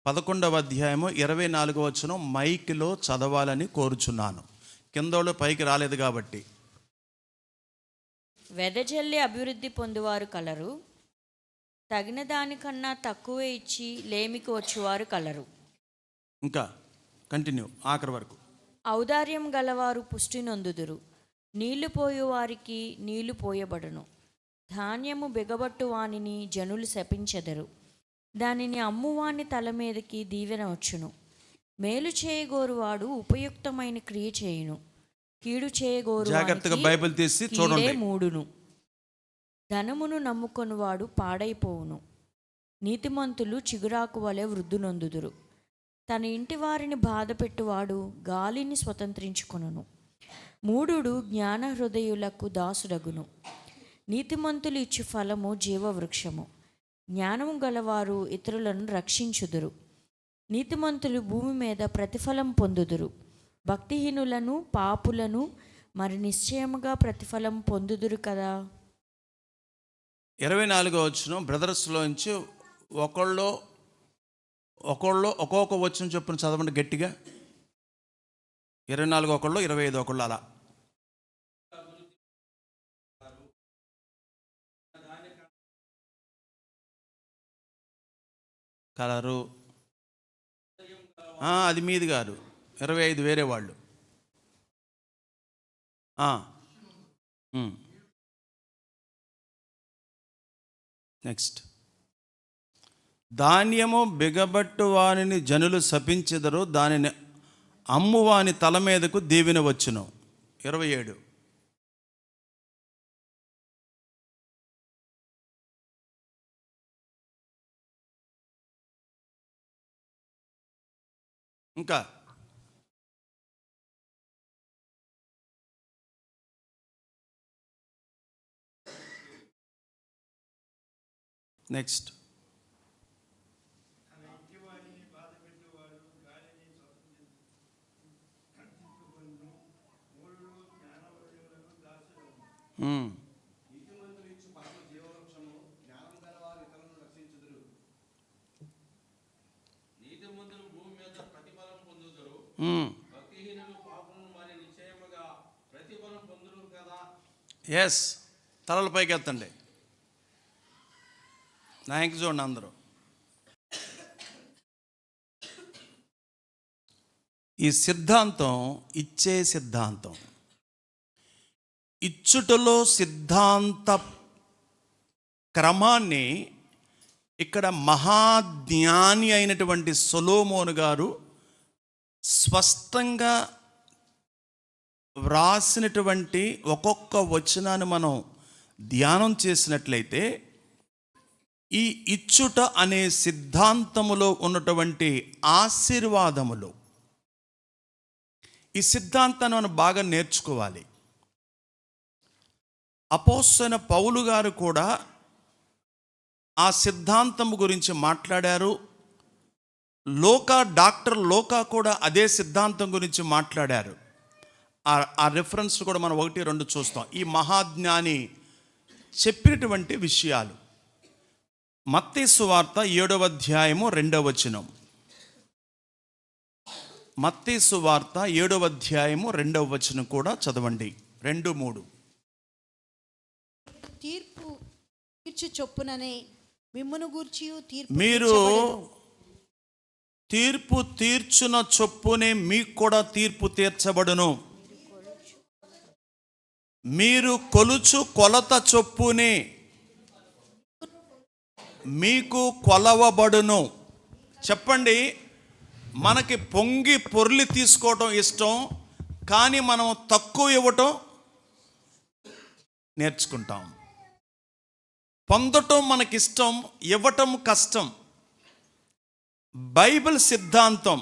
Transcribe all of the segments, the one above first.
11వ అధ్యాయము 24వ వచనం మైక్లో చదవాలని కోరుచున్నాను. కిందోళ్ళు పైకి రాలేదు కాబట్టి. వెదజల్లి అభివృద్ధి పొందువారు కలరు, తగిన దానికన్నా తక్కువ ఇచ్చి లేమికి వచ్చువారు కలరు. ఇంకా కంటిన్యూ ఆఖరి వరకు. ఔదార్యం గలవారు పుష్టి నొందుదురు, నీళ్లు పోయువారికి నీళ్లు పోయబడును. ధాన్యము బిగబట్టు వానిని జనులు శపించెదరు, దానిని అమ్మువాని తల మీదకి దీవెన వచ్చును. మేలు చేయగోరువాడు ఉపయుక్తమైన క్రియ చేయును, కీడు చేయగోరు జాగ్రత్తగా బైబిల్ తీసి చూడండి. మూడును. ధనమును నమ్ముకొనువాడు పాడైపోవును, నీతిమంతులు చిగురాకు వలె వృద్ధి నొందుదురు. తన ఇంటి వారిని బాధ పెట్టువాడు గాలిని స్వతంత్రించుకొనును. మూఢుడు జ్ఞాన హృదయులకు దాసుడగును, నీతిమంతులు ఇచ్చు ఫలము జీవవృక్షము. జ్ఞానము గలవారు ఇతరులను రక్షించుదురు, నీతిమంతులు భూమి మీద ప్రతిఫలం పొందుదురు. భక్తిహీనులను పాపులను మరి నిశ్చయముగా ప్రతిఫలం పొందుదురు కదా. 24వ వచనం బ్రదర్స్లోంచి ఒకళ్ళు ఒక్కొక్క వచనం చొప్పున చదవండి గట్టిగా. 24 ఒకళ్ళు, 25 ఒకళ్ళు, అలా. కలరు అది మీది గారు. 25 వేరే వాళ్ళు. నెక్స్ట్. ధాన్యము బిగబట్టు వానిని జనులు శపించెదరు, దానిని అమ్మువాని తల మీదకు దీవెన వచ్చును. 27. ఇంకా నెక్స్ట్. ఎస్, తలల పైకి ఎత్తండి. నా ఇంక చూడండి అందరూ. ఈ సిద్ధాంతం ఇచ్చే సిద్ధాంతం. ఇచ్చుటలో సిద్ధాంత క్రమాన్ని ఇక్కడ మహాజ్ఞాని అయినటువంటి సొలొమోను గారు స్పష్టంగా వ్రాసినటువంటి ఒక్కొక్క వచనాన్ని మనం ధ్యానం చేసినట్లయితే ఈ ఇచ్చుట అనే సిద్ధాంతములో ఉన్నటువంటి ఆశీర్వాదములు, ఈ సిద్ధాంతాన్ని మనం బాగా నేర్చుకోవాలి. అపోస్తలుడైన పౌలు గారు కూడా ఆ సిద్ధాంతం గురించి మాట్లాడారు. డాక్టర్ లోకా కూడా అదే సిద్ధాంతం గురించి మాట్లాడారు. ఆ రిఫరెన్స్ కూడా మనం 1-2 చూస్తాం. ఈ మహాజ్ఞాని చెప్పినటువంటి విషయాలు. మత్తయి సువార్త 7వ అధ్యాయము 2వ వచనం. మత్తయి సువార్త 7వ అధ్యాయము 2వ వచనం కూడా చదవండి. 2-3. తీర్పు తీర్చు చొప్పుననే మిమ్మును గూర్చి మీరు తీర్పు తీర్చున చొప్పునే మీకు కూడా తీర్పు తీర్చబడును. మీరు కొలుచు కొలత చొప్పునే మీకు కొలవబడును. చెప్పండి, మనకి పొంగి పొర్లి తీసుకోవటం ఇష్టం, కానీ మనం తక్కువ ఇవ్వటం నేర్చుకుంటాం. పొందటం మనకిష్టం, ఇవ్వటం కష్టం. బైబిల్ సిద్ధాంతం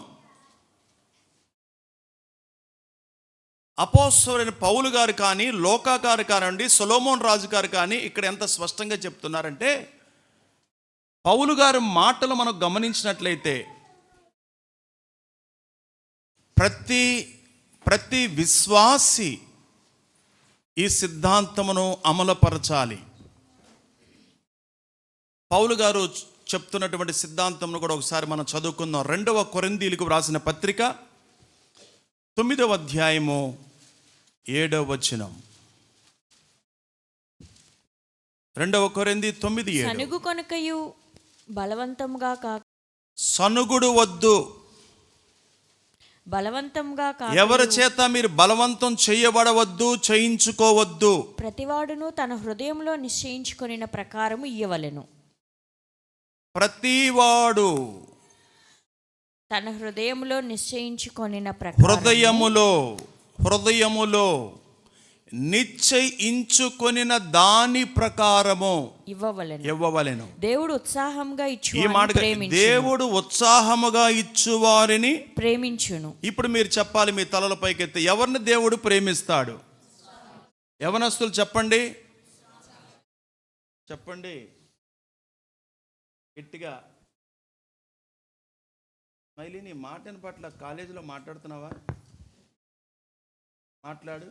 అపోస్తలుడైన పౌలు గారు కానీ, లోకా గారు కానివ్వండి, సొలొమోన్ రాజు గారు కానీ ఇక్కడ ఎంత స్పష్టంగా చెప్తున్నారంటే, పౌలు గారు మాటలు మనం గమనించినట్లయితే ప్రతి విశ్వాసి ఈ సిద్ధాంతమును అమలుపరచాలి. పౌలు గారు చెప్తున్నటువంటి సిద్ధాంతంను కూడా ఒకసారి మనం చదువుకుందాం. 2వ కొరింథీయులకు వ్రాసిన పత్రిక 9వ అధ్యాయము 7వ వచనం. 2వ కొరింథీ 9:7. సనుగు కొనకయు బలవంతంగా కాక సనుగుడు వద్దు. బలవంతంగా కాక ఎవరి చేత మీరు బలవంతం చేయబడవద్దు, చేయించుకోవద్దు. ప్రతివాడును తన హృదయంలో నిశ్చయించుకొనిన ప్రకారము ఇయ్యవలెను. ప్రతివాడు తన హృదయంలో నిశ్చయించుకొనిన ప్రకారం హృదయములో నిశ్చయించుకొనిన దాని ప్రకారము ఇవ్వవలెను. దేవుడు ఉత్సాహంగా ఈ ఇచ్చు మాట, దేవుడు ఉత్సాహముగా ఇచ్చువారిని ప్రేమించును. ఇప్పుడు మీరు చెప్పాలి, మీ తలల పైకెత్తి, ఎవరిని దేవుడు ప్రేమిస్తాడు? యవనస్తులు చెప్పండి, చెప్పండి గట్టిగా. మైలి, నీ మాటని పట్ల కాలేజీలో మాట్లాడుతున్నావా? మాట్లాడు.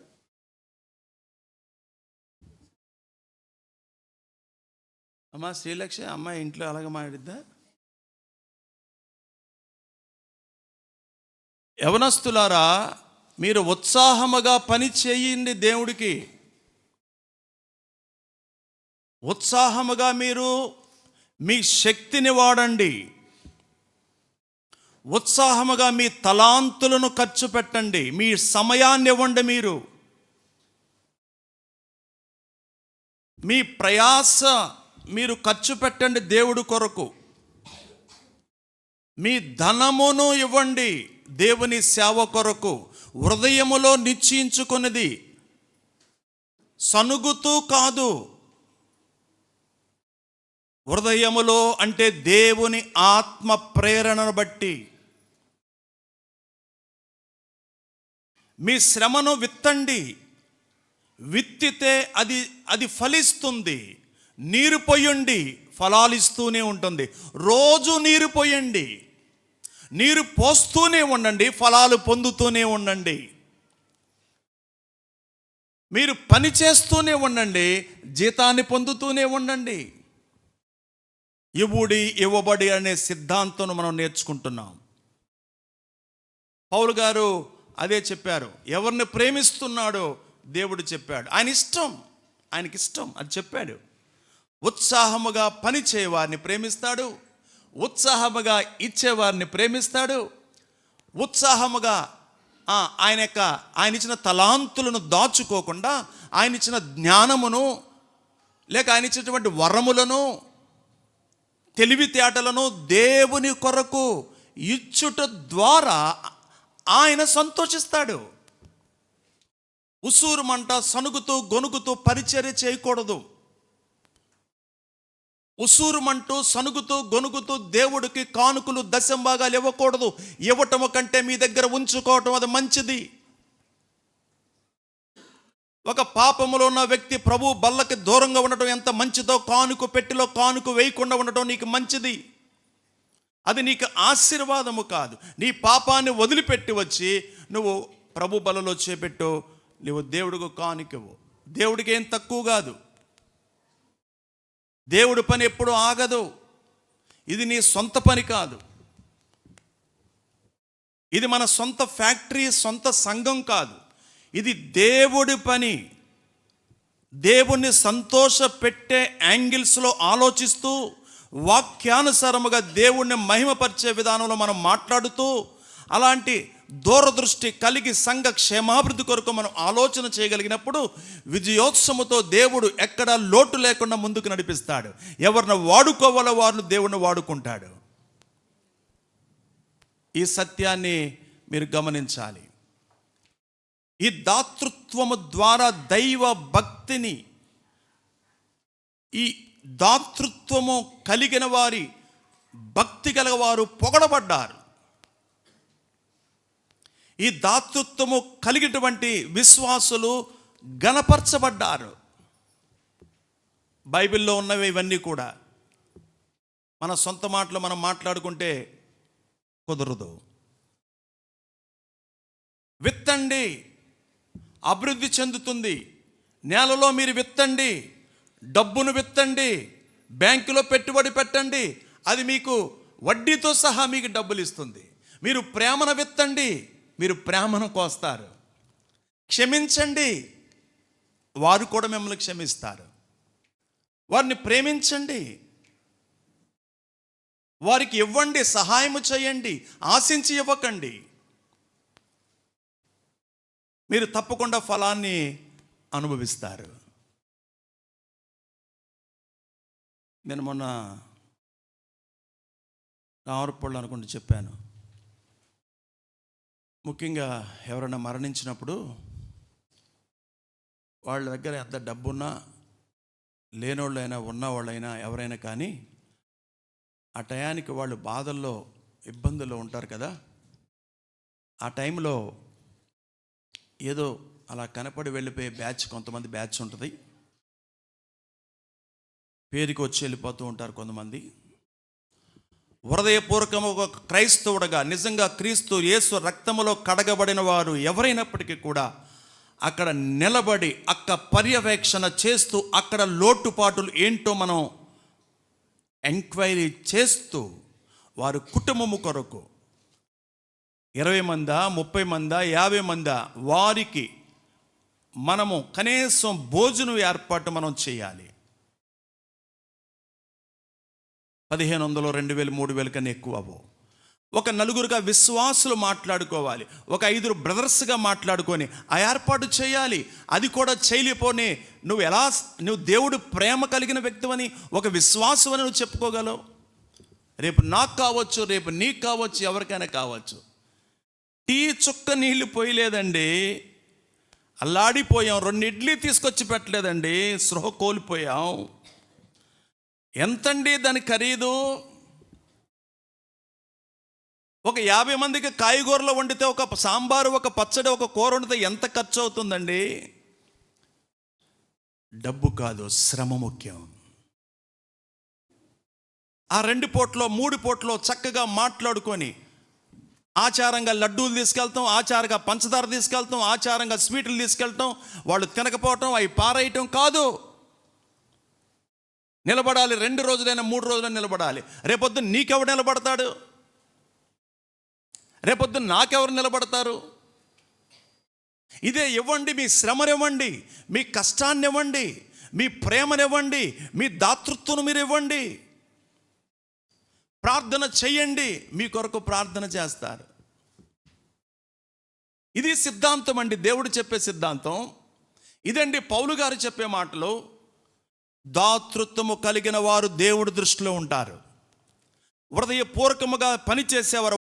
అమ్మా శ్రీలక్ష, అమ్మాయి ఇంట్లో అలాగే మాట్లాడిద్దా? యవనస్తులారా, మీరు ఉత్సాహముగా పని చేయండి. దేవుడికి ఉత్సాహముగా మీరు మీ శక్తిని వాడండి. ఉత్సాహముగా మీ తలాంతులను ఖర్చు పెట్టండి. మీ సమయాన్ని ఇవ్వండి. మీ ప్రయాస మీరు ఖర్చు పెట్టండి దేవుడి కొరకు. మీ ధనమును ఇవ్వండి దేవుని సేవ కొరకు. హృదయములో నిశ్చయించుకున్నది, సనుగుతూ కాదు. హృదయములో అంటే దేవుని ఆత్మ ప్రేరణను బట్టి మీ శ్రమను విత్తండి. విత్తితే అది ఫలిస్తుంది. నీరు పొయ్యండి, ఫలాలిస్తూనే ఉంటుంది. రోజు నీరు పొయ్యండి, నీరు పోస్తూనే ఉండండి, ఫలాలు పొందుతూనే ఉండండి. మీరు పని చేస్తూనే ఉండండి, జీతాన్ని పొందుతూనే ఉండండి. ఇవ్వబడి అనే సిద్ధాంతం మనం నేర్చుకుంటున్నాం. పౌలు గారు అదే చెప్పారు. ఎవరిని ప్రేమిస్తున్నాడో దేవుడు చెప్పాడు. ఆయనకి ఇష్టం అది చెప్పాడు. ఉత్సాహముగా పని చేయవారిని ప్రేమిస్తాడు, ఉత్సాహముగా ఇచ్చేవారిని ప్రేమిస్తాడు. ఉత్సాహముగా ఆయన ఇచ్చిన తలాంతులను దాచుకోకుండా, ఆయన ఇచ్చిన జ్ఞానమును లేక ఆయన ఇచ్చినటువంటి వరములను, తెలివితేటలను దేవుని కొరకు ఇచ్చుట ద్వారా ఆయన సంతోషిస్తాడు. ఉసూరుమంట సనుగుతూ గొనుగుతూ పరిచర్య చేయకూడదు. ఉసూరుమంటూ సనుగుతూ గొనుగుతూ దేవుడికి కానుకలు దశంభాగాలు ఇవ్వకూడదు. ఇవ్వటము కంటే మీ దగ్గర ఉంచుకోవటం అది మంచిది. ఒక పాపములో ఉన్న వ్యక్తి ప్రభు బల్లకి దూరంగా ఉండటం ఎంత మంచిదో, కానుక పెట్టిలో కానుక వేయకుండా ఉండటం నీకు మంచిది. అది నీకు ఆశీర్వాదము కాదు. నీ పాపాన్ని వదిలిపెట్టి వచ్చి నువ్వు ప్రభు బలలో చేపెట్టు, నువ్వు దేవుడికి కానుకవు. దేవుడికి ఏం తక్కువ కాదు. దేవుడి పని ఎప్పుడు ఆగదు. ఇది నీ సొంత పని కాదు. ఇది మన సొంత ఫ్యాక్టరీ, సొంత సంఘం కాదు. ఇది దేవుడి పని. దేవుణ్ణి సంతోష పెట్టే యాంగిల్స్లో ఆలోచిస్తూ, వాక్యానుసారముగా దేవుణ్ణి మహిమపరిచే విధానంలో మనం మాట్లాడుతూ, అలాంటి దూరదృష్టి కలిగి సంఘ క్షేమాభివృద్ధి కొరకు మనం ఆలోచన చేయగలిగినప్పుడు విజయోత్సవముతో దేవుడు ఎక్కడా లోటు లేకుండా ముందుకు నడిపిస్తాడు. ఎవరిని వాడుకోవాలో వారిని దేవుణ్ణి వాడుకుంటాడు. ఈ సత్యాన్ని మీరు గమనించాలి. ఈ దాతృత్వము ద్వారా దైవ భక్తిని, ఈ దాతృత్వము కలిగిన వారి, భక్తి గలవారు పొగడబడ్డారు. ఈ దాతృత్వము కలిగినటువంటి విశ్వాసులు గణపరచబడ్డారు. బైబిల్లో ఉన్నవి ఇవన్నీ కూడా మన సొంత మాటలు మనం మాట్లాడుకుంటే కుదరదు. విత్తండి, అభివృద్ధి చెందుతుంది. నేలలో మీరు విత్తండి, డబ్బును విత్తండి, బ్యాంకులో పెట్టుబడి పెట్టండి. అది మీకు వడ్డీతో సహా మీకు డబ్బులు ఇస్తుంది. మీరు ప్రేమను విత్తండి, మీరు ప్రేమను కోస్తారు. క్షమించండి, వారు కూడా మిమ్మల్ని క్షమిస్తారు. వారిని ప్రేమించండి, వారికి ఇవ్వండి, సహాయము చేయండి, ఆశించి ఇవ్వకండి. మీరు తప్పకుండా ఫలాన్ని అనుభవిస్తారు. నేను మొన్న రామరపళ్ళు అనుకుంటూ చెప్పాను, ముఖ్యంగా ఎవరైనా మరణించినప్పుడు వాళ్ళ దగ్గర ఎంత డబ్బున్నా లేనోళ్ళైనా ఉన్నవాళ్ళైనా ఎవరైనా కానీ ఆ టయానికి వాళ్ళు బాధల్లో ఇబ్బందుల్లో ఉంటారు కదా. ఆ టైంలో ఏదో అలా కనపడి వెళ్ళిపోయే బ్యాచ్, కొంతమంది బ్యాచ్ ఉంటుంది, పేరుకి వచ్చి వెళ్ళిపోతూ ఉంటారు కొంతమంది. హృదయపూర్వకము ఒక క్రైస్తవుడుగా నిజంగా క్రీస్తు యేసు రక్తములో కడగబడిన వారు ఎవరైనప్పటికీ కూడా అక్కడ నిలబడి అక్క పర్యవేక్షణ చేస్తూ అక్కడ లోటుపాటులు ఏంటో మనం ఎంక్వైరీ చేస్తూ వారి కుటుంబము కొరకు 20 మందా 30 మందా 50 మందా వారికి మనము కనీసం భోజనం ఏర్పాటు మనం చేయాలి. 1500, 2000, 3000 కన్నా ఎక్కువ అవ్వవు. ఒక నలుగురుగా విశ్వాసులు మాట్లాడుకోవాలి, ఒక 5 బ్రదర్స్గా మాట్లాడుకొని ఆ ఏర్పాటు చేయాలి. అది కూడా చేయలేపోని నువ్వు దేవుడు ప్రేమ కలిగిన వ్యక్తివని, ఒక విశ్వాసం అని నువ్వు చెప్పుకోగలవు? రేపు నాకు కావచ్చు, రేపు నీకు కావచ్చు, ఎవరికైనా కావచ్చు. టీ చుక్క నీళ్ళు పోయలేదండి, అల్లాడిపోయాం. 2 ఇడ్లీ తీసుకొచ్చి పెట్టలేదండి, స్పృహ కోల్పోయాం. ఎంతండి దాని ఖరీదు? ఒక 50 మందికి కాయగూరలు వండితే, ఒక సాంబారు, ఒక పచ్చడి, ఒక కూర వండితే ఎంత ఖర్చు అవుతుందండి? డబ్బు కాదు, శ్రమ ముఖ్యం. ఆ 2 పూటలో 3 పూటలో చక్కగా మాట్లాడుకొని ఆచారంగా లడ్డూలు తీసుకెళ్తాం, ఆచారంగా పంచదార తీసుకెళ్తాం, ఆచారంగా స్వీట్లు తీసుకెళ్తాం, వాళ్ళు తినకపోవటం, అవి పారేయటం కాదు. నిలబడాలి. 2 రోజులైనా 3 రోజులైనా నిలబడాలి. రేపొద్దున నీకెవడు నిలబడతాడు? రేపొద్దున నాకెవరు నిలబడతారు? ఇదే ఇవ్వండి, మీ శ్రమనివ్వండి, మీ కష్టాన్ని ఇవ్వండి, మీ ప్రేమనివ్వండి, మీ దాతృత్వం మీరు ఇవ్వండి. ప్రార్థన చెయ్యండి, మీ కొరకు ప్రార్థన చేస్తారు. ఇది సిద్ధాంతం అండి, దేవుడు చెప్పే సిద్ధాంతం ఇదండి. పౌలు గారు చెప్పే మాటలు, దాతృత్వము కలిగిన వారు దేవుడి దృష్టిలో ఉంటారు. హృదయపూర్వకముగా పనిచేసేవారు,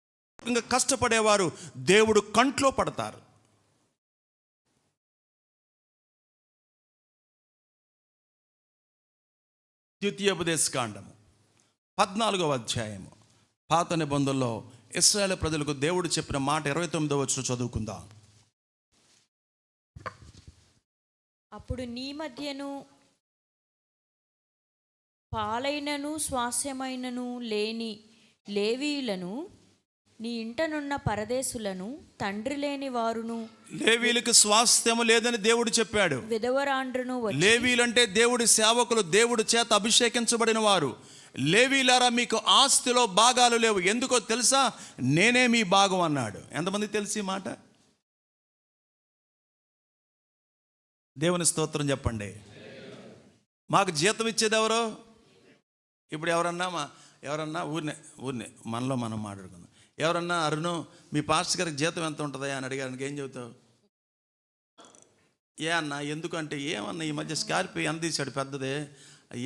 కష్టపడేవారు దేవుడు కంట్లో పడతారు. ద్వితీయోపదేశకాండము 14వ అధ్యాయము, పాత నిబంధనలో ఇశ్రాయేలు ప్రజలకు దేవుడు చెప్పిన మాట 29వ వచనం చదువుకుందాం. అప్పుడు నీ మధ్యను పాలైనను స్వాస్యమైనను లేని లేవీయులను, నీ ఇంటనున్న పరదేశులను, తండ్రి లేని వారును, లేవీలకు స్వాస్థ్యము లేదని దేవుడు చెప్పాడు. విధవరాండ్రును వచ్చి, లేవీలంటే దేవుడి సేవకులు, దేవుడి చేత అభిషేకించబడిన వారు. లేవీలారా, మీకు ఆస్తిలో భాగాలు లేవు, ఎందుకో తెలుసా? నేనే మీ భాగం అన్నాడు. ఎంతమంది తెలిసి ఈ మాట? దేవుని స్తోత్రం చెప్పండి. మాకు జీతం ఇచ్చేది ఎవరు? ఇప్పుడు ఎవరన్నా ఊరినే మనలో మనం మాట్లాడుకుందాం. ఎవరన్నా అరుణు, మీ పాస్టర్ గారికి జీతం ఎంత ఉంటుందా అని అడిగారు, ఏం చెబుతావు? ఏ అన్న ఎందుకంటే, ఏమన్నా ఈ మధ్య స్కార్పియో ఎంత తీశాడు పెద్దదే,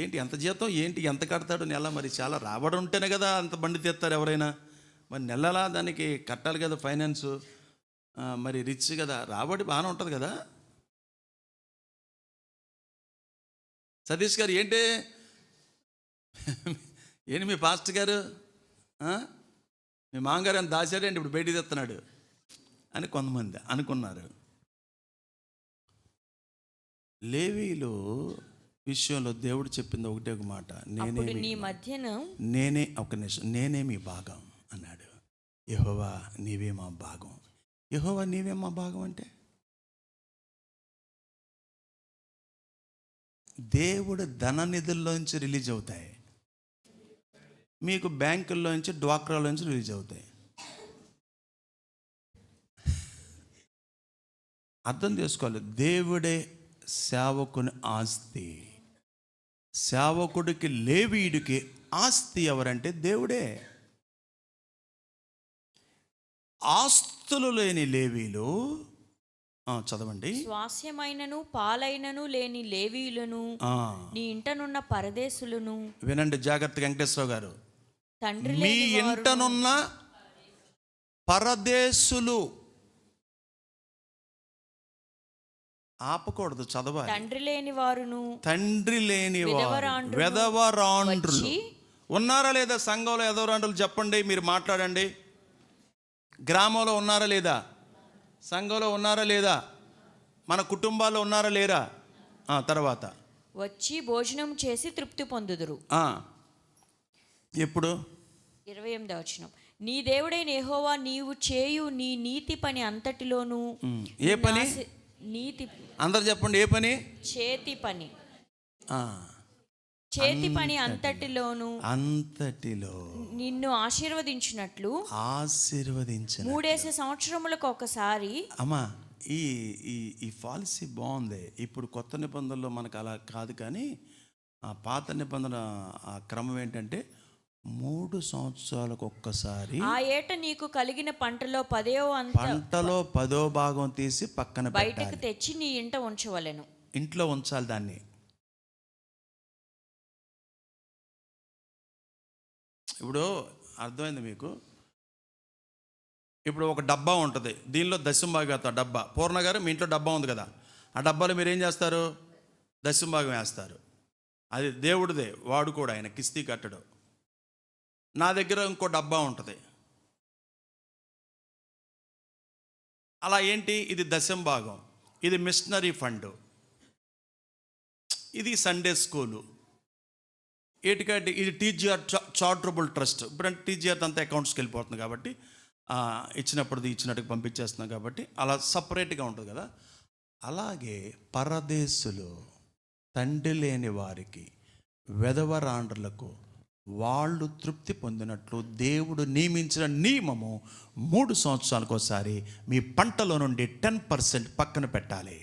ఏంటి ఎంత జీతం, ఏంటి ఎంత కడతాడు నెల? మరి చాలా రాబడి ఉంటేనే కదా అంత బండి తీస్తారు ఎవరైనా. మరి నెలలా దానికి కట్టాలి కదా ఫైనాన్సు, మరి రిచ్ కదా, రాబడి బాగానే ఉంటుంది కదా. సతీష్ గారు ఏంటి మీ పాస్టర్ గారు, మీ మామగారు ఎంత దాచాడండి, ఇప్పుడు బయటికి తెస్తున్నాడు అని కొంతమంది అనుకున్నారు. లేవీలు విషయంలో దేవుడు చెప్పింది ఒకటే ఒక మాట, నేనే మీ భాగం అన్నాడు. యెహోవా నీవే మా భాగం. యెహోవా నీవే మా భాగం అంటే దేవుడు ధన నిధుల్లోంచి రిలీజ్ అవుతాయి. మీకు బ్యాంకుల్లో నుంచి డ్వాక్రాలో నుంచి రిలీజ్ అవుతాయి. అర్థం చేసుకోవాలి, దేవుడే సేవకుని ఆస్తి. సేవకుడికి లేవీయుడికి ఆస్తి ఎవరంటే దేవుడే. ఆస్తులు లేని లేవీలు, చదవండి. స్వాస్యమైనను పాలైనను లేని లేవీయులను నీ ఇంటనున్న పరదేశులను. వినండి జాగ్రత్తగా వెంకటేశ్వర గారు. తండ్రి మీ లేని వారును, ఇంటనున్న పరదేశులు. ఆపకూడదు, చదవాలి. తండ్రి లేని వారును, తండ్రి లేని విధవరాండ్రులు వెధవరాండ్రులు వచ్చి. ఉన్నారా లేదా? సంఘంలో విధవరాండ్రులు చెప్పండి, మీరు మాట్లాడండి. గ్రామంలో ఉన్నారా లేదా? సంఘంలో ఉన్నారా లేదా? మన కుటుంబాల్లో ఉన్నారా లేరా? తర్వాత వచ్చి భోజనం చేసి తృప్తి పొందుదురు. ఎప్పుడు? 28వ వచనం. నీ దేవుడైన యెహోవా నీవు చేయు నీ నీతి పని అంతటిలోను. ఏ పని? నీతి. అందరు చెప్పండి, ఏ పని? చేతి పని. చేతి పని అంతటిలో నిన్ను ఆశీర్వదించినట్లు 3 సంవత్సరములకు ఒకసారి. అమ్మా, ఈ ఈ ఈ పాలసీ బాగుంది. ఇప్పుడు కొత్త నిబంధనలో మనకు అలా కాదు, కానీ ఆ పాత నిబంధన ఆ క్రమం ఏంటంటే 3 సంవత్సరాలకు ఒక్కసారి ఆ ఏట నీకు కలిగిన పంటలో 10వ భాగం తీసి పక్కన బయటకు తెచ్చి నీ ఇంట ఉంచవలెను. ఇంట్లో ఉంచాలి దాన్ని. ఇప్పుడు అర్థమైంది మీకు? ఇప్పుడు ఒక డబ్బా ఉంటుంది, దీనిలో దశంభాగం వేస్తారు. డబ్బా పూర్ణ గారు మీ ఇంట్లో డబ్బా ఉంది కదా, ఆ డబ్బాలో మీరు ఏం చేస్తారు? దశంభాగం వేస్తారు. అది దేవుడిదే, వాడు కూడా ఆయన కిస్తీ కట్టడు. నా దగ్గర ఇంకో డబ్బా ఉంటుంది, అలా ఏంటి? ఇది దశంభాగం, ఇది మిషనరీ ఫండ్, ఇది సండే స్కూలు, ఏటికంటే ఇది టీజీఆర్ చారిటబుల్ ట్రస్ట్. ఇప్పుడంటే టీజీఆర్ అంతా అకౌంట్స్కి వెళ్ళిపోతుంది కాబట్టి ఇచ్చినప్పుడు ఇచ్చినట్టుగా పంపించేస్తున్నాం కాబట్టి అలా సపరేట్గా ఉంటుంది కదా. అలాగే పరదేశులు, తండ్రి లేని వారికి, వెధవరాండ్రులకు వాళ్ళు తృప్తి పొందినట్లు దేవుడు నియమించిన నియమము 3 సంవత్సరాలకు ఒకసారి మీ పంటలో నుండి 10% పక్కన పెట్టాలి.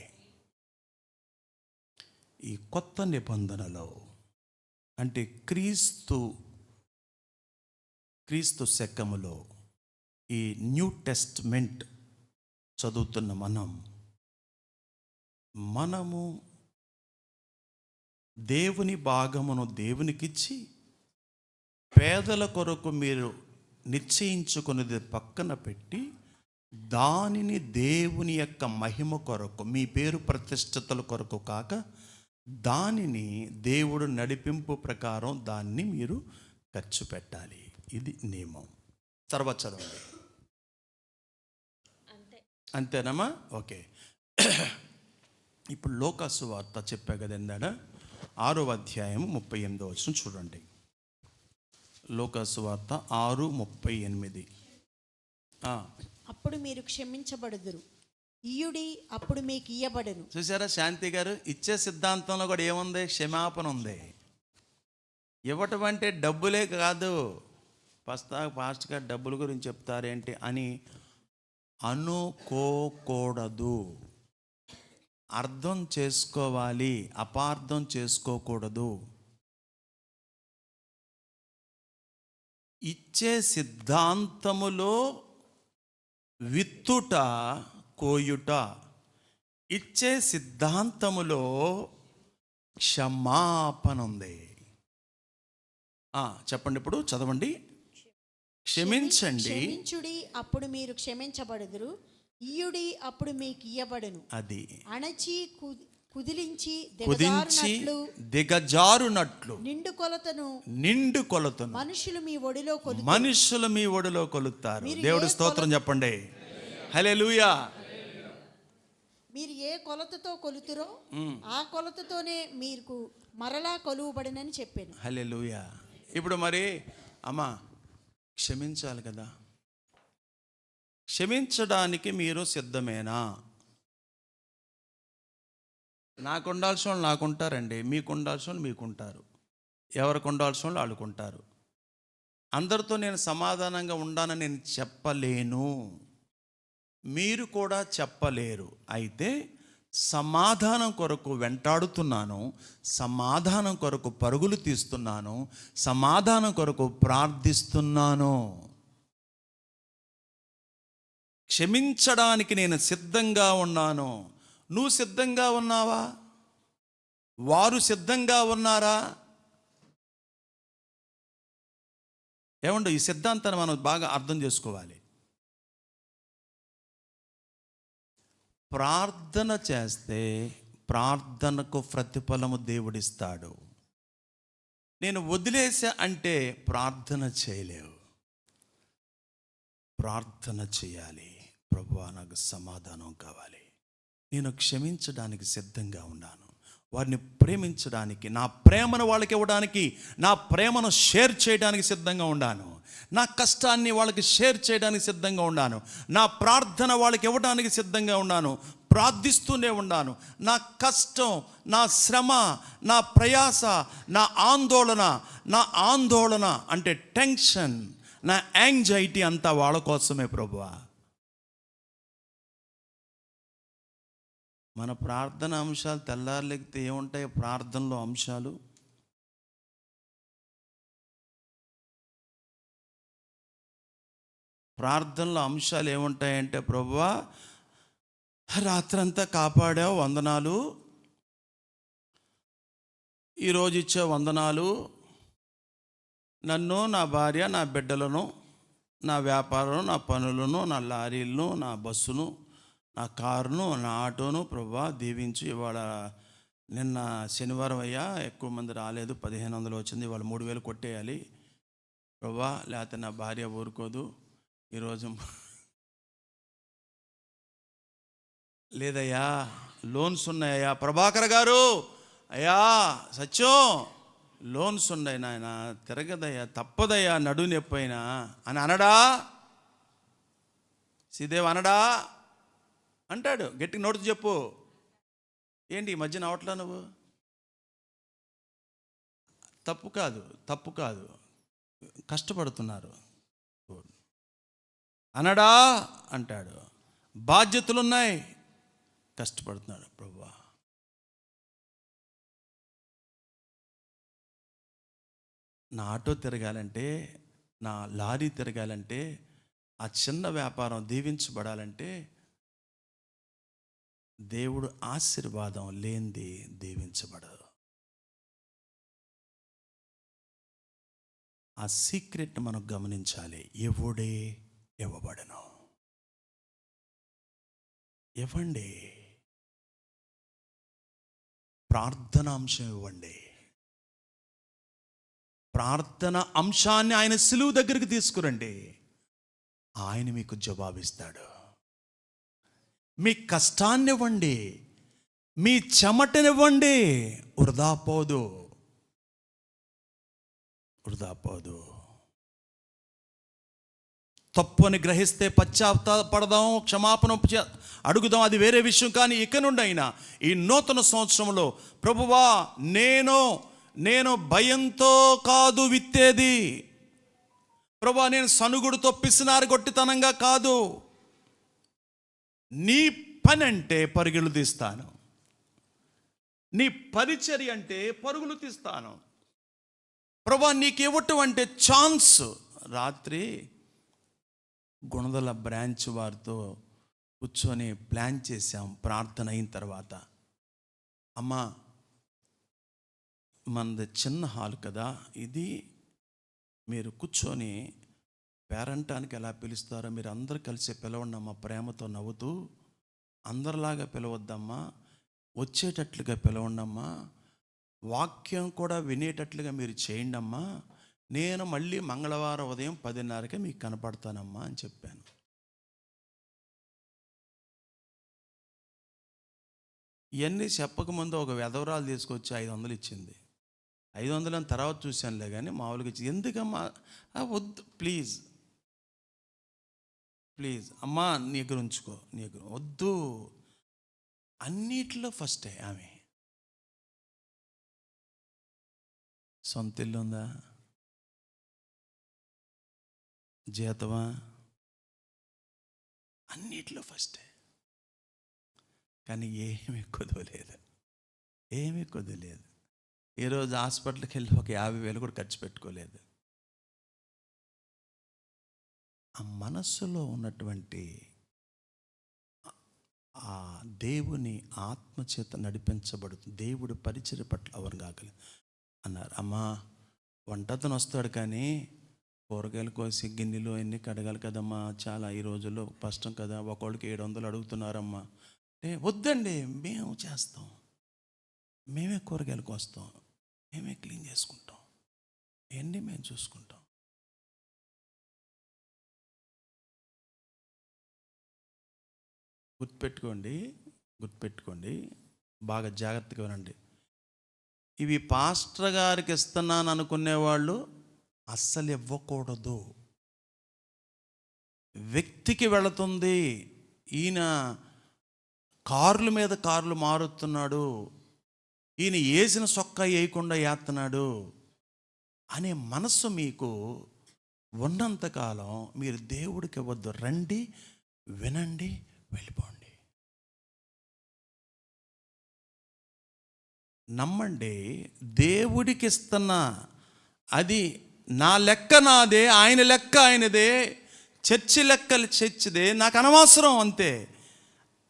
ఈ కొత్త నిబంధనలో అంటే క్రీస్తు శకములో ఈ న్యూ టెస్ట్మెంట్ చదువుతున్న మనము దేవుని భాగమును దేవునికిచ్చి పేదల కొరకు మీరు నిశ్చయించుకున్నది పక్కన పెట్టి దానిని దేవుని యొక్క మహిమ కొరకు, మీ పేరు ప్రతిష్టతల కొరకు కాక, దానిని దేవుడు నడిపింపు ప్రకారం దాన్ని మీరు ఖర్చు పెట్టాలి. ఇది నియమం. తర్వాత చదవండి. అంతేనమ్మా? ఓకే. ఇప్పుడు లోకాసు వార్త చెప్పా కదా ఎందాడ, 6వ అధ్యాయం 38వ వచనం చూడండి. లోకాసు వార్త 6:38. అప్పుడు మీరు క్షమించబడుదురు, ఇయుడి అప్పుడు మీకు ఇయ్యబడును. చూసారా శాంతి గారు, ఇచ్చే సిద్ధాంతంలో కూడా ఏముంది? క్షమాపణ ఉంది. ఇవ్వటం అంటే డబ్బులే కాదు. పాస్ట్ గారు డబ్బుల గురించి చెప్తారేంటి అని అనుకోకూడదు. అర్థం చేసుకోవాలి, అపార్థం చేసుకోకూడదు. ఇచ్చే సిద్ధాంతములో విత్తుట, కోయుట. ఇచ్చే సిద్ధాంతములో క్షమాపణ ఉంది. చెప్పండి, ఇప్పుడు చదవండి. క్షమించుడి అప్పుడు మీరు క్షమించబడుదురు, ఇయుడి అప్పుడు మీకు ఇయ్యబడును. అది అణచి కుదిలించి దిగజారునట్లు నిండు కొలతను మనుషులు మీ ఒడిలో కొలుస్తారు. దేవుడి స్తోత్రం చెప్పండి. హల్లెలూయా. మీరు ఏ కొలతతో కొలుతురో ఆ కొలతతోనే మీకు మరలా కొలువబడినని చెప్పాను. హల్లెలూయా. ఇప్పుడు మరి అమ్మా క్షమించాలి కదా, క్షమించడానికి మీరు సిద్ధమేనా? నాకు ఉండాల్సిన వాళ్ళు నాకుంటారండి, మీకు ఉండాల్సిన వాళ్ళు మీకుంటారు, ఎవరికి ఉండాల్సిన వాళ్ళు వాళ్ళకుంటారు. అందరితో నేను సమాధానంగా ఉండానని నేను చెప్పలేను, మీరు కూడా చెప్పలేరు. అయితే సమాధానం కొరకు వెంటాడుతున్నాను, సమాధానం కొరకు పరుగులు తీస్తున్నాను, సమాధానం కొరకు ప్రార్థిస్తున్నాను. క్షమించడానికి నేను సిద్ధంగా ఉన్నాను. నువ్వు సిద్ధంగా ఉన్నావా? వారు సిద్ధంగా ఉన్నారా? ఏమండి, ఈ సిద్ధాంతాన్ని మనం బాగా అర్థం చేసుకోవాలి. ప్రార్థన చేస్తే ప్రార్థనకు ప్రతిఫలము దేవుడిస్తాడు. నేను వదిలేసా అంటే ప్రార్థన చేయలేవు. ప్రార్థన చేయాలి. ప్రభువా, నాకు సమాధానం కావాలి, నేను క్షమించడానికి సిద్ధంగా ఉన్నాను, వారిని ప్రేమించడానికి, నా ప్రేమను వాళ్ళకి ఇవ్వడానికి, నా ప్రేమను షేర్ చేయడానికి సిద్ధంగా ఉన్నాను, నా కష్టాన్ని వాళ్ళకి షేర్ చేయడానికి సిద్ధంగా ఉన్నాను, నా ప్రార్థన వాళ్ళకి ఇవ్వడానికి సిద్ధంగా ఉన్నాను, ప్రార్థిస్తూనే ఉన్నాను. నా కష్టం, నా శ్రమ, నా ప్రయాస, నా ఆందోళన అంటే టెన్షన్, నా యాంగ్జైటీ అంతా వాళ్ళ కోసమే ప్రభువా. మన ప్రార్థన అంశాలు తెల్లారులేకితే ఏముంటాయి ప్రార్థనలో అంశాలు? ప్రార్థనలో అంశాలు ఏముంటాయంటే, ప్రభువా రాత్రంతా కాపాడావు, వందనాలు, ఈరోజు ఇచ్చే వందనాలు, నన్ను, నా భార్య, నా బిడ్డలను, నా వ్యాపారం, నా పనులను, నా లారీలను, నా బస్సును, నా కారును, నా ఆటోను ప్రభువా దీవించి. ఇవాళ నిన్న శనివారం అయ్యా, ఎక్కువ మంది రాలేదు, 1500 వచ్చింది, ఇవాళ 3000 కొట్టేయాలి ప్రభువా, లేకపోతే నా భార్య ఊరుకోదు. ఈరోజు లేదయ్యా, లోన్స్ ఉన్నాయ్యా, ప్రభాకర్ గారు, అయ్యా సత్యం, లోన్స్ ఉన్నాయి నాయన, తిరగదయ్యా, తప్పదయ్యా, నడు నొప్పైనా అని అనడా? శ్రీదేవ్ అనడా? అంటాడు. గట్టిగా నోటితో చెప్పు. ఏంటి ఈ మధ్యన అవట్లా నువ్వు? తప్పు కాదు, కష్టపడుతున్నారు అనడా? అంటాడు. బాధ్యతలున్నాయి, కష్టపడుతున్నాడు ప్రభువా. నా ఆటో తిరగాలంటే, నా లారీ తిరగాలంటే, ఆ చిన్న వ్యాపారం దీవించబడాలంటే దేవుడు ఆశీర్వాదం లేనిది దీవించబడదు. ఆ సీక్రెట్ మనం గమనించాలి. ఎవడే ఇవ్వబడను. ఇవ్వండి, ప్రార్థన అంశం ఇవ్వండి. ప్రార్థన అంశాన్ని ఆయన సిలువ దగ్గరికి తీసుకురండి, ఆయన మీకు జవాబిస్తాడు. మీ కష్టాన్ని ఇవ్వండి, మీ చెమటనివ్వండి, వృధా పోదు. తప్పు అని గ్రహిస్తే పశ్చాత్తాపడదాం, క్షమాపణ అడుగుదాం, అది వేరే విషయం. కానీ ఇక నుండి అయినా ఈ నూతన సంవత్సరంలో ప్రభువా, నేను భయంతో కాదు విత్తేది, ప్రభువా నేను సనుగుడుతో పిసినారి గొట్టితనంగా కాదు, నీ పని అంటే పరుగులు తీస్తాను, నీ పరిచర్య అంటే పరుగులు తీస్తాను. ప్రభువా నీకు ఇవ్వటం అంటే ఛాన్స్. రాత్రి గుణదల బ్రాంచ్ వారితో కూర్చొని ప్లాన్ చేశాం. ప్రార్థన అయిన తర్వాత, అమ్మా మనది చిన్న హాల్ కదా, ఇది మీరు కూర్చొని పేరంటానికి ఎలా పిలుస్తారో మీరు అందరు కలిసి పిలవండి అమ్మా, ప్రేమతో నవ్వుతూ. అందరిలాగా పిలవద్దమ్మా, వచ్చేటట్లుగా పిలవండమ్మా, వాక్యం కూడా వినేటట్లుగా మీరు చేయండి అమ్మా, నేను మళ్ళీ మంగళవారం ఉదయం 10:30కి మీకు కనపడతానమ్మా అని చెప్పాను. ఇవన్నీ చెప్పకముందు ఒక వెధవరాలు తీసుకొచ్చి 500 ఇచ్చింది. 500 అని తర్వాత చూశానులే, కానీ మామూలుగా ఇచ్చింది. ఎందుకమ్మా? వద్దు ప్లీజ్ అమ్మా, నీ దగ్గర ఉంచుకో, నీ దగ్గర వద్దు. అన్నిట్లో ఫస్టే ఆమె. సొంత ఇల్లు ఉందా? జీతమా, అన్నిట్లో ఫస్టే. కానీ ఏమీ కుదవలేదు, ఏమీ కుదవలేదు. ఈరోజు హాస్పిటల్కి వెళ్ళి ఒక 50,000 కూడా ఖర్చు పెట్టుకోలేదు. ఆ మనస్సులో ఉన్నటువంటి ఆ దేవుని ఆత్మచేత నడిపించబడుతుంది. దేవుడి పరిచర్య పట్ల ఎవరు కాగలి అన్నారు. అమ్మా, వంటతను వస్తాడు కానీ కూరగాయలు కోసి గిన్నెలు అన్నీ కడగాలి కదమ్మా, చాలా ఈ రోజుల్లో కష్టం కదా, ఒకళ్ళకి 700 అడుగుతున్నారమ్మా. వద్దండి, మేము చేస్తాం, మేమే కూరగాయలు కోస్తాం, మేమే క్లీన్ చేసుకుంటాం, ఇవన్నీ మేము చూసుకుంటాం. గుర్తుపెట్టుకోండి, బాగా జాగ్రత్తగా వినండి. ఇవి పాస్టర్ గారికి ఇస్తున్నాను అనుకునేవాళ్ళు అస్సలు ఇవ్వకూడదు. వ్యక్తికి వెళుతుంది. ఈయన కార్ల మీద కార్లు మారుతున్నాడు, ఈయన వేసిన సొక్కా వేయకుండా వేస్తున్నాడు అనే మనస్సు మీకు ఉన్నంతకాలం మీరు దేవుడికి ఇవ్వద్దు. రండి, వినండి, వెళ్ళిపోండి. నమ్మండి, దేవుడికి ఇస్తున్నా, అది నా లెక్క నాదే, ఆయన లెక్క ఆయనదే, చర్చి లెక్కలు చర్చిదే, నాకు అనవసరం అంతే.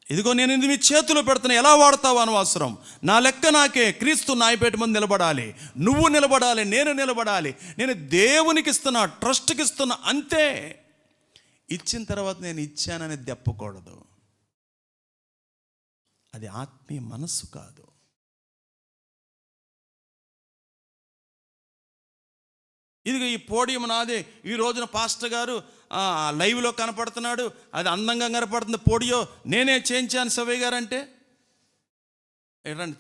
ఇదిగో నేను ఇది మీ చేతిలో పెడుతున్నా, ఎలా వాడతావు అనవసరం, నా లెక్క నాకే. క్రీస్తు నాయపేట ముందు నిలబడాలి, నువ్వు నిలబడాలి, నేను నిలబడాలి. నేను దేవునికి ఇస్తున్నా, ట్రస్ట్కి ఇస్తున్నా, అంతే. ఇచ్చిన తర్వాత నేను ఇచ్చానని దెప్పకూడదు. అది ఆత్మీయ మనస్సు కాదు. ఇదిగో ఈ పోడియం నాదే, ఈ రోజున పాస్టర్ గారు లైవ్లో కనపడుతున్నాడు, అది అందంగా కనపడుతుంది పోడియో, నేనే చేయించాను సవయ్య గారు అంటే రండి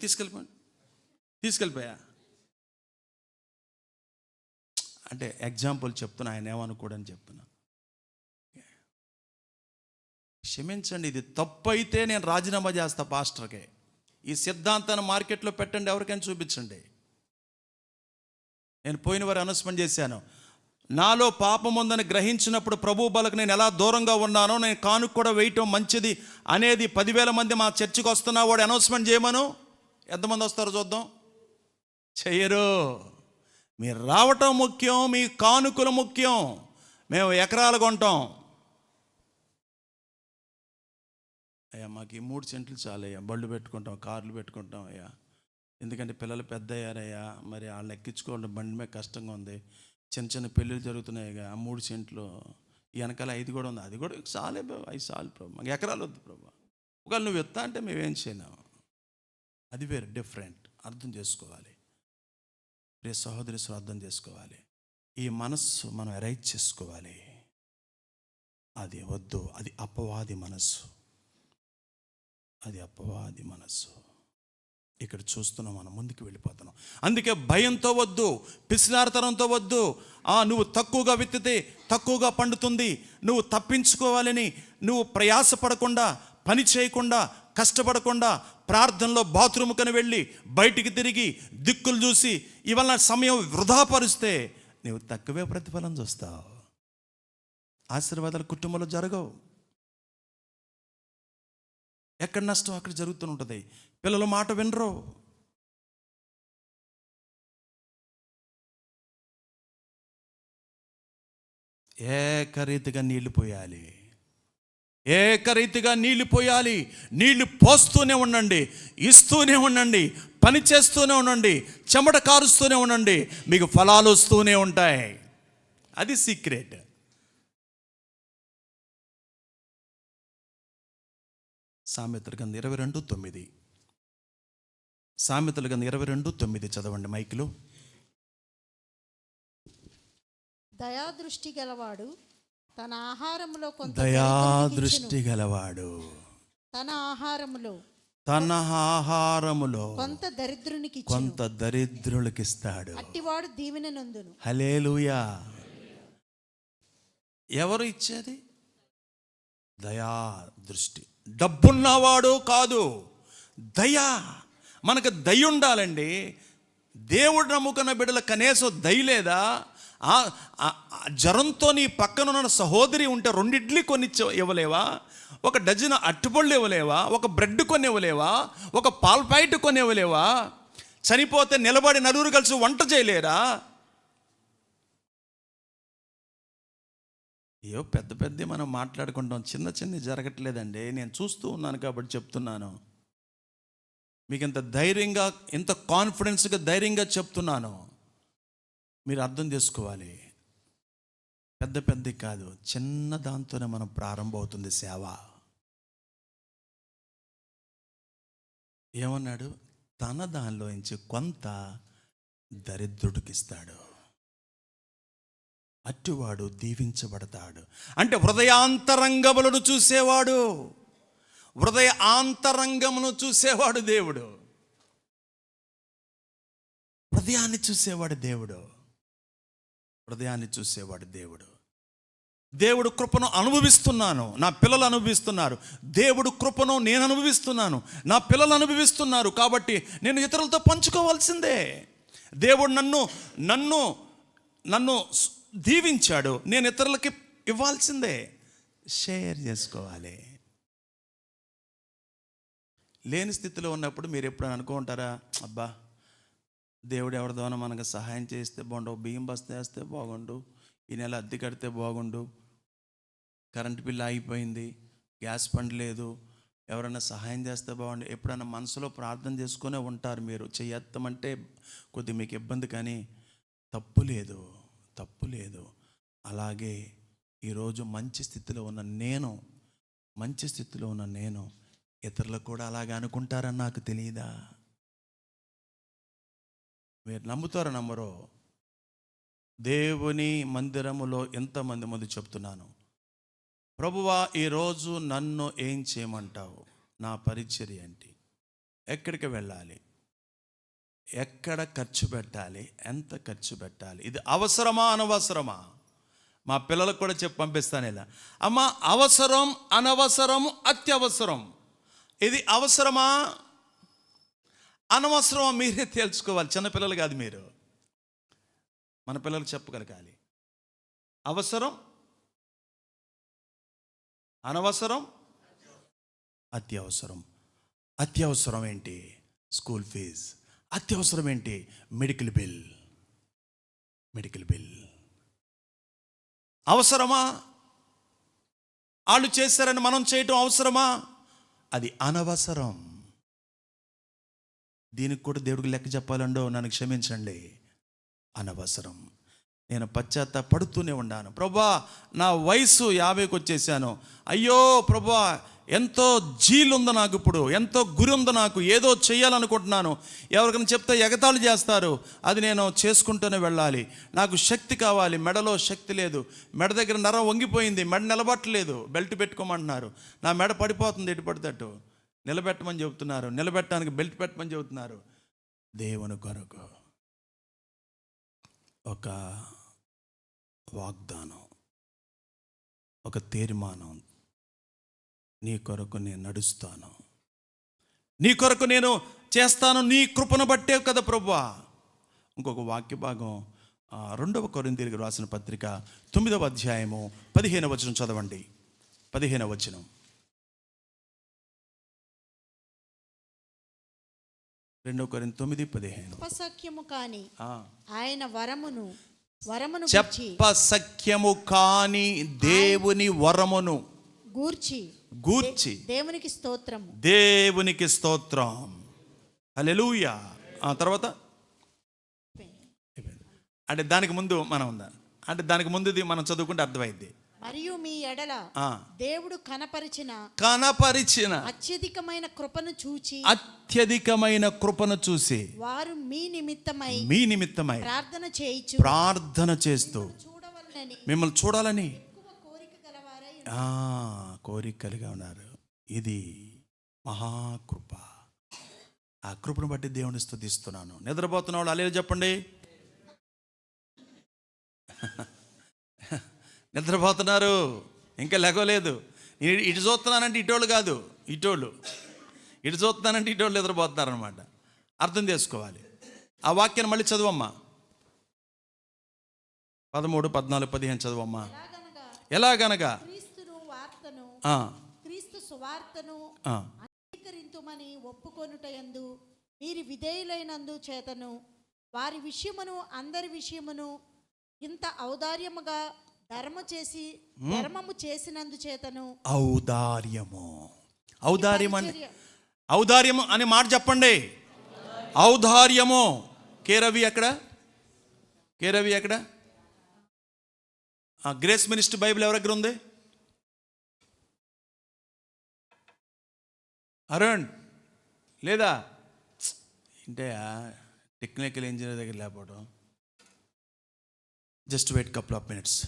తీసుకెళ్ళిపోయా అంటే ఎగ్జాంపుల్ చెప్తున్నా, ఆయన ఏమనుకోడని చెప్తున్నా. క్షమించండి, ఇది తప్పు అయితే నేను రాజీనామా చేస్తా పాస్టర్కే. ఈ సిద్ధాంతాన్ని మార్కెట్లో పెట్టండి, ఎవరికైనా చూపించండి. నేను పోయిన వారు అనౌన్స్మెంట్ చేశాను, నాలో పాపం ఉందని గ్రహించినప్పుడు ప్రభు బలకు నేను ఎలా దూరంగా ఉన్నానో, నేను కానుక కూడా వేయటం మంచిది అనేది 10,000 మంది మా చర్చికి వస్తున్నా వాడు అనౌన్స్మెంట్ చేయమను. ఎంతమంది వస్తారో చూద్దాం. చెయ్యరు. మీరు రావటం ముఖ్యం, మీ కానుకలు ముఖ్యం. మేము ఎకరాలు కొంటాం. అయ్యా మాకు ఈ 3 సెంట్లు చాలయ్యా, బళ్ళు పెట్టుకుంటాం, కార్లు పెట్టుకుంటాం అయ్యా, ఎందుకంటే పిల్లలు పెద్ద అయ్యారయ్యా, మరి వాళ్ళు ఎక్కించుకోవడం బండి మీద కష్టంగా ఉంది, చిన్న చిన్న పెళ్ళిళ్ళు జరుగుతున్నాయిగా, ఆ 3 సెంట్లు వెనకాల 5 కూడా ఉంది, అది కూడా చాలే బాబు, 5 చాలు ప్రభు, మాకు ఎకరాలు వద్దు ప్రభు. ఒకవేళ నువ్వు ఎత్తా అంటే మేమేం చేయలేము. అది వేరు, డిఫరెంట్. అర్థం చేసుకోవాలి రే సహోదరి, అర్థం చేసుకోవాలి. ఈ మనస్సు మనం ఎరైజ్ చేసుకోవాలి. అది వద్దు, అది అపవాది మనస్సు, అది అపవాది మనస్సు. ఇక్కడ చూస్తున్నాం, మనం ముందుకు వెళ్ళిపోతున్నాం. అందుకే భయంతో వద్దు, పిసినారితనంతో వద్దు. నువ్వు తక్కువగా విత్తితే తక్కువగా పండుతుంది, నువ్వు తప్పించుకోవాలని నువ్వు ప్రయాసపడకుండా, పని చేయకుండా, కష్టపడకుండా, ప్రార్థనలో బాత్రూమ్కని వెళ్ళి బయటికి తిరిగి దిక్కులు చూసి ఇవాళ సమయం వృధాపరిస్తే నువ్వు తక్కువే ప్రతిఫలం చూస్తావు. ఆశీర్వాదాలు కుటుంబంలో జరగవు. ఎక్కడ నష్టం అక్కడ జరుగుతూ ఉంటుంది. పిల్లల మాట వినరు. ఏకరీతిగా నీళ్లు పోయాలి, ఏకరీతిగా నీళ్లు పోయాలి. నీళ్లు పోస్తూనే ఉండండి, ఇస్తూనే ఉండండి, పని చేస్తూనే ఉండండి, చెమట కారుస్తూనే ఉండండి, మీకు ఫలాలు వస్తూనే ఉంటాయి. అది సీక్రెట్. సామెతల గ్రంథం 22:9. సామెతల గ్రంథం 22:9 చదవండి మైక్లో. దయాదృష్టి గలవాడు తన ఆహారములో కొంత దయాదృష్టి గలవాడు తన ఆహారములో కొంత దరిద్రునికి ఇస్తాడు. అట్టివాడు దీవెన నందును. హల్లెలూయా. ఎవరు ఇచ్చేది? దయా దృష్టి. డబ్బున్నవాడు కాదు, దయ. మనకు దయ ఉండాలండి. దేవుడు నమ్ముకున్న బిడ్డల కనీసం దయ లేదా? జ్వరంతో నీ పక్కన ఉన్న సహోదరి ఉంటే 2 ఇడ్లీ కొని ఇవ్వలేవా? 1 డజన్ అట్టుపళ్ళు ఇవ్వలేవా? 1 బ్రెడ్ కొని ఇవ్వలేవా? 1 పాల ప్యాకెట్ కొని ఇవ్వలేవా? చనిపోతే నిలబడి నలుగురు కలిసి వంట చేయలేరా? ఏవో పెద్ద పెద్ద మనం మాట్లాడుకుంటాం, చిన్న చిన్నవి జరగట్లేదండి. నేను చూస్తూ ఉన్నాను కాబట్టి చెప్తున్నాను. మీకు ఇంత ధైర్యంగా, ఇంత కాన్ఫిడెన్స్గా ధైర్యంగా చెప్తున్నాను. మీరు అర్థం చేసుకోవాలి, పెద్ద పెద్ద కాదు, చిన్న దాంతోనే మనం ప్రారంభం అవుతుంది సేవ. ఏమన్నాడు? తన దానిలోంచి కొంత దరిద్రుడికి ఇస్తాడు, అట్టివాడు దీవించబడతాడు. అంటే హృదయాంతరంగములను చూసేవాడు, హృదయ ఆంతరంగమును చూసేవాడు దేవుడు. హృదయాన్ని చూసేవాడు దేవుడు, హృదయాన్ని చూసేవాడు దేవుడు. దేవుడు కృపను అనుభవిస్తున్నాను, నా పిల్లలు అనుభవిస్తున్నారు. దేవుడు కృపను నేను అనుభవిస్తున్నాను, నా పిల్లలు అనుభవిస్తున్నారు. కాబట్టి నేను ఇతరులతో పంచుకోవాల్సిందే. దేవుడు నన్ను దీవించాడు, నేను ఇతరులకి ఇవ్వాల్సిందే, షేర్ చేసుకోవాలి. లేని స్థితిలో ఉన్నప్పుడు మీరు ఎప్పుడైనా అనుకుంటారా, అబ్బా దేవుడు ఎవరిదోనో మనకు సహాయం చేస్తే బాగుండు, బియ్యం బస్తా వేస్తే బాగుండు, ఈ నెల అద్దె కడితే బాగుండు, కరెంటు బిల్లు ఆగిపోయింది, గ్యాస్ బండ్ లేదు, ఎవరైనా సహాయం చేస్తే బాగుండు. ఎప్పుడైనా మనసులో ప్రార్థన చేసుకునే ఉంటారు మీరు. చేయత్తమంటే కొద్దిగా మీకు ఇబ్బంది, కానీ తప్పు లేదు. అలాగే ఈరోజు మంచి స్థితిలో ఉన్న నేను ఇతరులకు కూడా అలాగే అనుకుంటారని నాకు తెలియదా? మీరు నమ్ముతారో నమ్మరో, దేవుని మందిరములో ఎంతమంది ముందు చెప్తున్నాను, ప్రభువా ఈరోజు నన్ను ఏం చేయమంటావు? నా పరిచర్య ఏంటి? ఎక్కడికి వెళ్ళాలి? ఎక్కడ ఖర్చు పెట్టాలి? ఎంత ఖర్చు పెట్టాలి? ఇది అవసరమా అనవసరమా? మా పిల్లలకు కూడా చెప్పి పంపిస్తాను ఇలా, అమ్మ అవసరం, అనవసరం, అత్యవసరం. ఇది అవసరమా అనవసరమా మీరే తెలుసుకోవాలి. చిన్నపిల్లలు కాదు మీరు, మన పిల్లలకు చెప్పగలగాలి. అవసరం, అనవసరం, అత్యవసరం. అత్యవసరం ఏంటి? School fees. అత్యవసరం ఏంటి? Medical bill. అవసరమా? వాళ్ళు చేశారని మనం చేయటం అవసరమా? అది అనవసరం. దీనికి కూడా దేవుడికి లెక్క చెప్పాలండో, నన్ను క్షమించండి, అనవసరం. నేను పశ్చాత్తాపడుతూనే ఉన్నాను. ప్రభా నా వయసు 50కి వచ్చేసాను, అయ్యో ప్రభా ఎంతో జీలు ఉంది నాకు, ఇప్పుడు ఎంతో గురి ఉంది నాకు, ఏదో చేయాలనుకుంటున్నాను, ఎవరికైనా చెప్తే ఎగతాళి చేస్తారు, అది నేను చేసుకుంటూనే వెళ్ళాలి. నాకు శక్తి కావాలి, మెడలో శక్తి లేదు, మెడ దగ్గర నరం వంగిపోయింది, మెడ నిలబట్టలేదు, బెల్ట్ పెట్టుకోమంటున్నారు, నా మెడ పడిపోతుంది ఎటు పడితేట్టు, నిలబెట్టమని చెబుతున్నారు, నిలబెట్టడానికి బెల్ట్ పెట్టమని చెబుతున్నారు. దేవుని కొరకు ఒక వాగ్దానం, ఒక తీర్మానం, నీ కొరకు నేను నడుస్తాను, నీ కొరకు నేను చేస్తాను, నీ కృపను బట్టే కదా ప్రభువా. ఇంకొక వాక్య భాగం 2వ కొరింథీయులకు రాసిన పత్రిక 9వ అధ్యాయము 15వ వచనం చదవండి. 15వ వచనం. 2 కొరింథీ 9:15. చెప్పసఖ్యము కాని ఆయన వరమును చెప్పసఖ్యము కాని దేవుని వరమును గూర్చి దేవునికి స్తోత్రం. హల్లెలూయా. తర్వాత అంటే దానికి ముందు మనం ఉందా, అంటే దానికి ముందుది మనం చదువుకుంటే అర్థమైంది. మరియు మీ ఎడల దేవుడు కనపరిచిన అత్యధికమైన కృపను చూచి వారు మీ నిమిత్తమై ప్రార్థన చేస్తూ మిమ్మల్ని చూడాలని కోరిక కలిగి ఉన్నారు. ఇది మహాకృప. ఆ కృపను బట్టి దేవుని స్తుతిస్తున్నాను. నిద్రపోతున్న వాళ్ళు అలే చెప్పండి. నిద్రపోతున్నారు, ఇంకా లెగలేదు. ఇటు చూస్తున్నానంటే ఇటోళ్ళు కాదు, ఇటు చూస్తున్నానంటే ఇటోళ్ళు నిద్రపోతున్నారు అనమాట. అర్థం చేసుకోవాలి. ఆ వాక్యాన్ని మళ్ళీ చదువమ్మా. 13, 14, 15 చదవమ్మా. ఎలాగనగా ఎలాగనగా క్రీస్తును వార్తను ఆ, క్రీస్తు సువార్తను ఆ, అంగీకరింతుమని ఒప్పుకొనుటయందు మీరు విధేయులైనందు చేతను వారి విషయమును అందరి విషయమును ఇంత ఔదార్యముగా ధర్మము చేసినందు చేతను ఔదార్యము. ఔదార్యము అనే మాట చెప్పండి. ఔదార్యము. కేరవి ఎక్కడ? కేరవి ఎక్కడ? గ్రేస్ మినిస్టర్ బైబిల్ ఎవరి దగ్గర ఉంది? అరుణ్ లేదా? అంటే టెక్నికల్ ఇంజనీర్ దగ్గర లేకపోవడం. Just wait couple of minutes.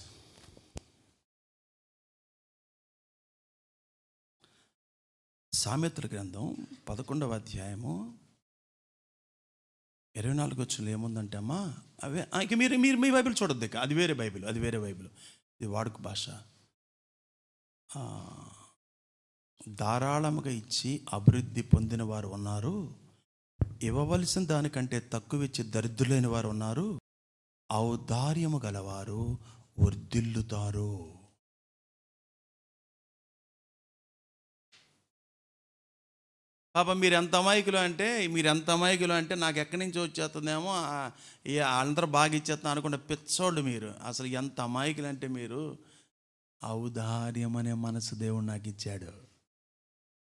సామెతల గ్రంథం 11వ అధ్యాయము 24 వచ్చులు ఏముందంటే అమ్మా, అవే ఇక మీరు మీరు మీ బైబిల్ చూడొద్దు. ఇక అది వేరే బైబిల్, అది వేరే బైబిల్, ఇది వాడుక భాష. ధారాళముగా ఇచ్చి అభివృద్ధి పొందిన వారు ఉన్నారు, ఇవ్వవలసిన దానికంటే తక్కువ ఇచ్చి దరిద్రులైన వారు ఉన్నారు, ఔదార్యము గలవారు వర్ధిల్లుతారు. పాప మీరు ఎంత అమాయకులు అంటే నాకు ఎక్కడి నుంచి వచ్చేస్తుందేమో, వాళ్ళందరూ బాగా ఇచ్చేస్తున్నా అనుకుంటే పిచ్చోళ్ళు మీరు. అసలు ఎంత అమాయకులు అంటే మీరు. ఔదార్యం అనే మనసు దేవుడు నాకు ఇచ్చాడు.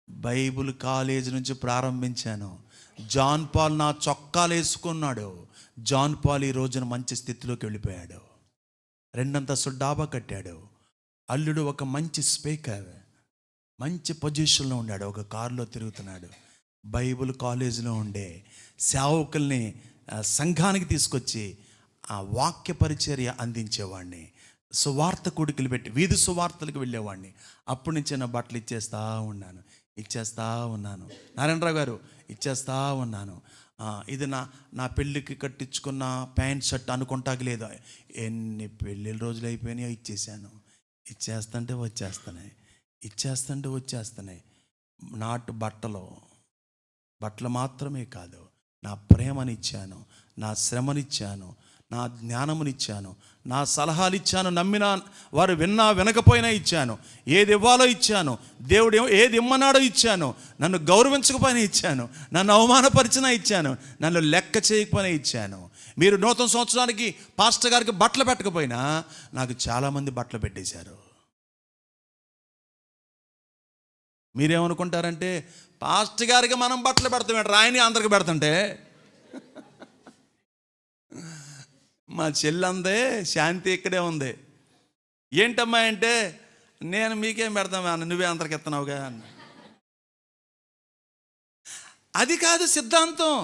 బైబిల్ కాలేజ్ నుంచి ప్రారంభించాను. జాన్ పాల్ నా చొక్కాలు వేసుకున్నాడు. జాన్ పాల్ ఈ రోజున మంచి స్థితిలోకి వెళ్ళిపోయాడు. 2 అంతస్తుల డాబా కట్టాడు. అల్లుడు ఒక మంచి స్పీకర్, మంచి పొజిషన్లో ఉన్నాడు. ఒక కారులో తిరుగుతున్నాడు. బైబిల్ కాలేజీలో ఉండే సేవకుల్ని సంఘానికి తీసుకొచ్చి ఆ వాక్య పరిచర్య అందించేవాడిని. సువార్త కూడికలు పెట్టి వీధి సువార్తలకు వెళ్ళేవాడిని. అప్పటి నుంచే నా బట్టలు ఇచ్చేస్తూ ఉన్నాను. నారాయణరావు గారు ఇచ్చేస్తూ ఉన్నాను. ఇది నా పెళ్ళికి కట్టించుకున్న ప్యాంట్ షర్ట్ అనుకుంటాకి లేదు. ఎన్ని పెళ్ళిళ్ళ రోజులు అయిపోయినాయో ఇచ్చేసాను. ఇచ్చేస్తుంటే వచ్చేస్తున్నాయి. నాటు బట్టలు మాత్రమే కాదు, నా ప్రేమనిచ్చాను, నా శ్రమనిచ్చాను, నా జ్ఞానమునిచ్చాను, నా సలహాలు ఇచ్చాను. నమ్మిన వారు విన్నా వినకపోయినా ఇచ్చాను. ఏది ఇవ్వాలో ఇచ్చాను. దేవుడు ఏది ఇమ్మన్నాడో ఇచ్చాను. నన్ను గౌరవించకపోయినా ఇచ్చాను. నన్ను అవమానపరిచినా ఇచ్చాను. నన్ను లెక్క చేయకపోయినా ఇచ్చాను. మీరు నూతన సంవత్సరానికి పాస్టర్ గారికి బట్టలు పెట్టకపోయినా నాకు చాలామంది బట్టలు పెట్టేశారు. మీరేమనుకుంటారంటే పాస్టర్ గారికి మనం బట్టలు పెడతాం, రాయని అందరికి పెడుతుంటే. మా చెల్లందే శాంతి ఇక్కడే ఉంది. ఏంటమ్మా అంటే, నేను మీకేం పెడతామా, నువ్వే అందరికి ఎత్తనావుగా అన్న. అది కాదు సిద్ధాంతం.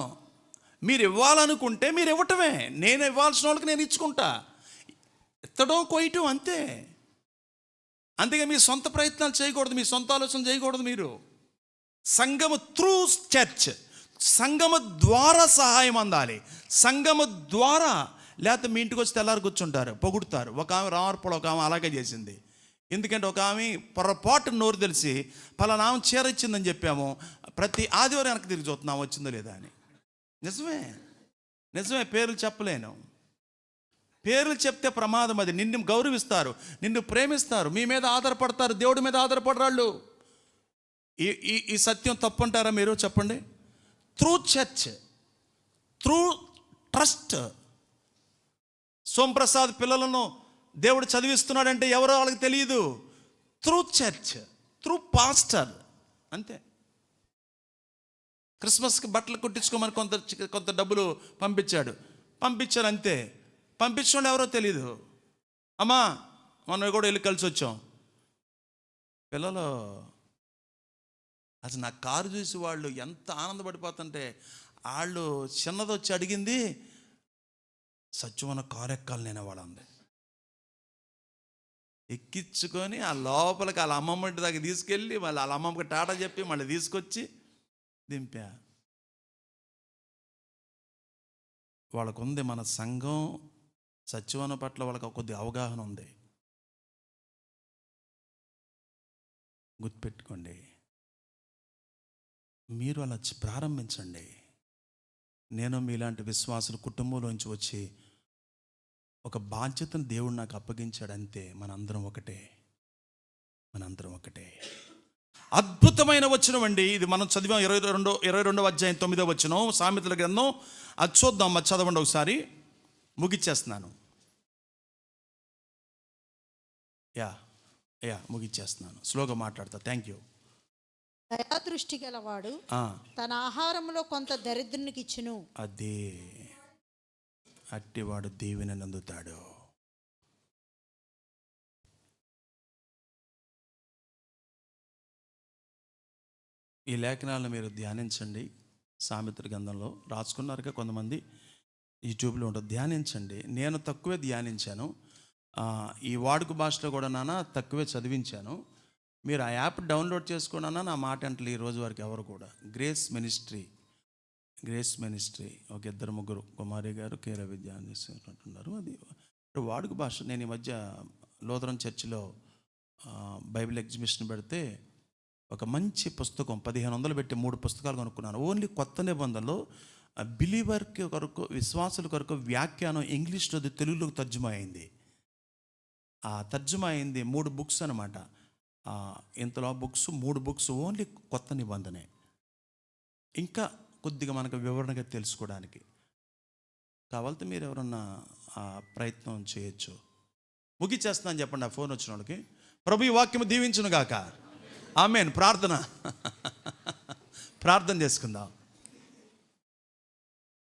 మీరు ఇవ్వాలనుకుంటే మీరు ఇవ్వటమే. నేను ఇవ్వాల్సిన వాళ్ళకి నేను ఇచ్చుకుంటా. ఎత్తడం కొయ్యటం అంతే. అందుకే మీ సొంత ప్రయత్నాలు చేయకూడదు, మీ సొంత ఆలోచన చేయకూడదు. మీరు సంఘము త్రూ చర్చ్, సంఘము ద్వారా సహాయం అందాలి. సంఘము ద్వారా. లేకపోతే మీ ఇంటికి వచ్చి తెల్లారి కూర్చుంటారు, పొగుడుతారు. ఒక ఆమె రామర్పడు, ఒక ఆమె అలాగే చేసింది. ఎందుకంటే ఒక ఆమె పొరపాటు నోరు తెలిసి పలానా ఆమె చీర ఇచ్చిందని చెప్పాము, ప్రతి ఆదివారం వెనక్కి తిరిగి చూస్తున్నాము వచ్చిందో లేదా అని. నిజమే, పేర్లు చెప్పలేను. పేర్లు చెప్తే ప్రమాదం. అది నిన్ను గౌరవిస్తారు, నిన్ను ప్రేమిస్తారు, మీ మీద ఆధారపడతారు, దేవుడి మీద ఆధారపడరాళ్ళు. ఈ సత్యం తప్పంటారా మీరు? చెప్పండి. Through church, through trust. Somprasad పిల్లలను దేవుడు చదివిస్తున్నాడంటే ఎవరో వాళ్ళకి తెలియదు. త్రూ చర్చ్, త్రూ పాస్టర్, అంతే. క్రిస్మస్కి బట్టలు కుట్టించుకోమని కొంత డబ్బులు పంపించారు అంతే. పంపించడం ఎవరో తెలీదు. అమ్మా మనం కూడా వెళ్ళి కలిసి వచ్చాం. పిల్లలు అసలు నా కారు చూసి వాళ్ళు ఎంత ఆనందపడిపోతుంటే, వాళ్ళు చిన్నది వచ్చి అడిగింది, సత్యమైన కారు ఎక్కాలి నేను వాళ్ళంది. ఎక్కించుకొని ఆ లోపలికి వాళ్ళ అమ్మమ్మ ఇంటి దాకా తీసుకెళ్ళి మళ్ళీ వాళ్ళ అమ్మమ్మకి టాటా చెప్పి మళ్ళీ తీసుకొచ్చి దింపా. వాళ్ళకు ఉంది, మన సంఘం సత్యవనం పట్ల వాళ్ళకి కొద్ది అవగాహన ఉంది. గుర్తుపెట్టుకోండి. మీరు అలా ప్రారంభించండి. నేను మీలాంటి విశ్వాసుల కుటుంబంలోంచి వచ్చి ఒక బాధ్యతను దేవుడు నాకు అప్పగించాడు, అంతే. మనందరం ఒకటే. అద్భుతమైన వచనం అండి ఇది. మనం చదివాం 22వ అధ్యాయం 9వ వచనం, సామెతల గ్రంథం. అది చూద్దాం, అది చదవండి ఒకసారి. ముగిచ్చేస్తున్నాను. ముగిచ్చేస్తున్నాను, స్లోగా మాట్లాడతా. Thank you. దయాదృష్టి గలవాడు తన ఆహారంలో కొంత దరిద్రునికి ఇచ్చును. అదే, అట్టివాడు దీవెనను అందుతాడు. ఈ లేఖనాలను మీరు ధ్యానించండి. సామెతల గ్రంథంలో రాసుకున్నారుగా కొంతమంది, యూట్యూబ్లో ఉంటుంది, ధ్యానించండి. నేను తక్కువే ధ్యానించాను, ఈ వాడుక భాషలో కూడా తక్కువే చదివించాను. మీరు ఆ యాప్ డౌన్లోడ్ చేసుకున్నా నా మాట అంటే ఈ రోజు వరకు ఎవరు కూడా. గ్రేస్ మినిస్ట్రీ ఒక 2-3 కుమారి గారు కేర విద్య చేస్తున్నట్టున్నారు. అది వాడుక భాష. నేను ఈ మధ్య లోదరన్ చర్చిలో బైబిల్ ఎగ్జిబిషన్ పెడితే ఒక మంచి పుస్తకం 1500 పెట్టి 3 పుస్తకాలు కొనుక్కున్నాను. ఓన్లీ కొత్త నిబంధనలో బిలీవర్కి కొరకు, విశ్వాసుల కొరకు వ్యాఖ్యానం ఇంగ్లీష్లో తెలుగులోకి తర్జుమా అయింది. ఆ తర్జుమా అయింది 3 బుక్స్ అనమాట. ఇంతలో బుక్స్ 3 బుక్స్ ఓన్లీ కొత్త నిబంధనే. ఇంకా కొద్దిగా మనకు వివరణగా తెలుసుకోవడానికి కావాలంటే మీరు ఎవరన్నా ప్రయత్నం చేయొచ్చు. ముగిచ్చేస్తున్నాను చెప్పండి ఆ ఫోన్ వచ్చిన వాళ్ళకి. ప్రభు ఈ వాక్యము దీవించును గాక. ఆమేన్. ప్రార్థన చేసుకుందాం.